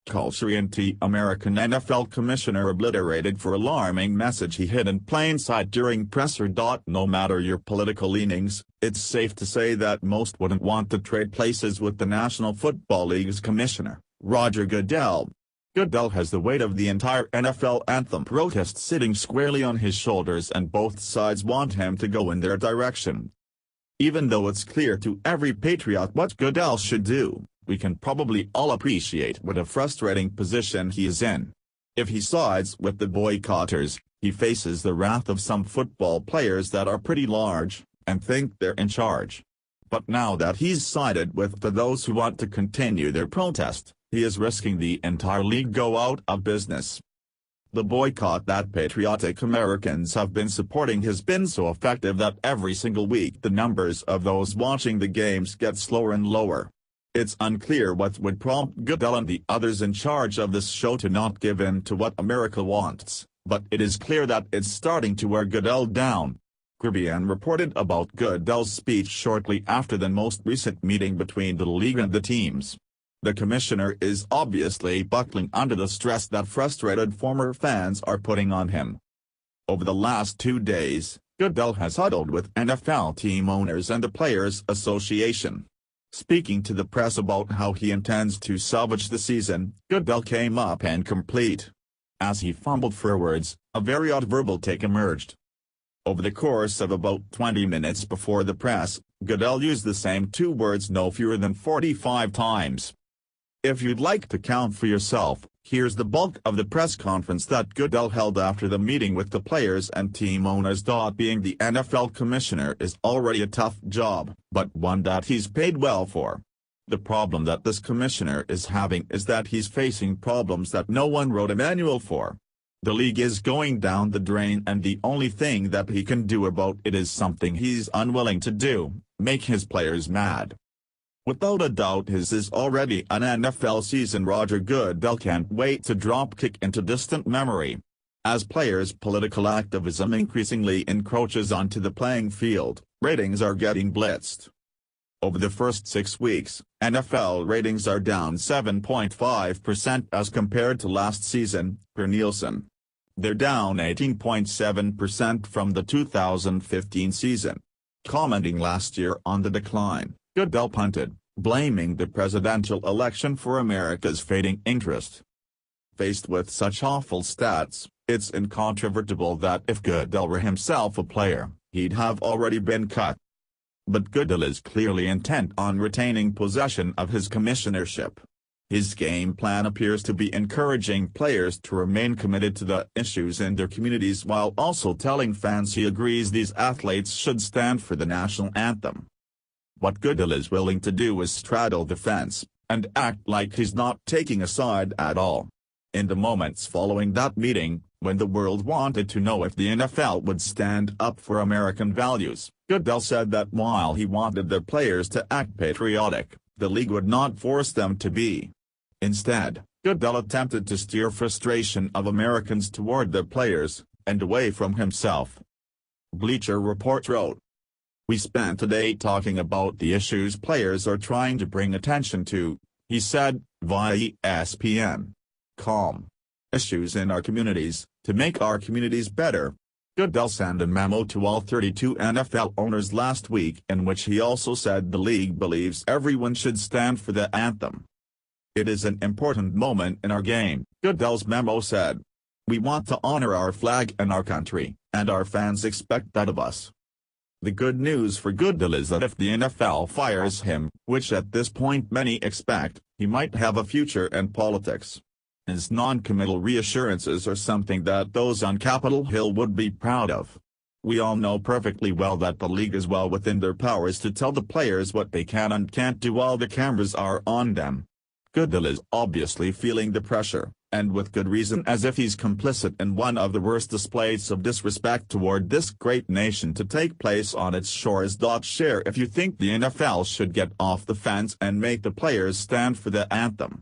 culture anti-American NFL commissioner obliterated for alarming message he hid in plain sight during presser. No matter your political leanings, it's safe to say that most wouldn't want to trade places with the National Football League's commissioner, Roger Goodell. Goodell has the weight of the entire NFL anthem protest sitting squarely on his shoulders, and both sides want him to go in their direction. Even though it's clear to every patriot what Goodell should do, we can probably all appreciate what a frustrating position he is in. If he sides with the boycotters, he faces the wrath of some football players that are pretty large, and think they're in charge. But now that he's sided with those who want to continue their protest, he is risking the entire league go out of business. The boycott that patriotic Americans have been supporting has been so effective that every single week the numbers of those watching the games get slower and lower. It's unclear what would prompt Goodell and the others in charge of this show to not give in to what America wants, but it is clear that it's starting to wear Goodell down. Caribbean reported about Goodell's speech shortly after the most recent meeting between the league and the teams. The commissioner is obviously buckling under the stress that frustrated former fans are putting on him. Over the last 2 days, Goodell has huddled with NFL team owners and the Players Association. Speaking to the press about how he intends to salvage the season, Goodell came up incomplete. As he fumbled for words, a very odd verbal take emerged. Over the course of about 20 minutes before the press, Goodell used the same 2 words no fewer than 45 times. If you'd like to count for yourself, here's the bulk of the press conference that Goodell held after the meeting with the players and team owners. Being the NFL commissioner is already a tough job, but one that he's paid well for. The problem that this commissioner is having is that he's facing problems that no one wrote a manual for. The league is going down the drain, and the only thing that he can do about it is something he's unwilling to do: make his players mad. Without a doubt his is already an NFL season Roger Goodell can't wait to drop-kick into distant memory. As players' political activism increasingly encroaches onto the playing field, ratings are getting blitzed. Over the first 6 weeks, NFL ratings are down 7.5% as compared to last season, per Nielsen. They're down 18.7% from the 2015 season. Commenting last year on the decline, Goodell punted, blaming the presidential election for America's fading interest. Faced with such awful stats, it's incontrovertible that if Goodell were himself a player, he'd have already been cut. But Goodell is clearly intent on retaining possession of his commissionership. His game plan appears to be encouraging players to remain committed to the issues in their communities while also telling fans he agrees these athletes should stand for the national anthem. What Goodell is willing to do is straddle the fence, and act like he's not taking a side at all. In the moments following that meeting, when the world wanted to know if the NFL would stand up for American values, Goodell said that while he wanted their players to act patriotic, the league would not force them to be. Instead, Goodell attempted to steer frustration of Americans toward their players, and away from himself. Bleacher Report wrote, "We spent today talking about the issues players are trying to bring attention to," he said, via ESPN.com. "Issues in our communities, to make our communities better." Goodell sent a memo to all 32 NFL owners last week in which he also said the league believes everyone should stand for the anthem. "It is an important moment in our game," Goodell's memo said. "We want to honor our flag and our country, and our fans expect that of us." The good news for Goodell is that if the NFL fires him, which at this point many expect, he might have a future in politics. His non-committal reassurances are something that those on Capitol Hill would be proud of. We all know perfectly well that the league is well within their powers to tell the players what they can and can't do while the cameras are on them. Goodell is obviously feeling the pressure, and with good reason, as if he's complicit in one of the worst displays of disrespect toward this great nation to take place on its shores. Share if you think the NFL should get off the fence and make the players stand for the anthem.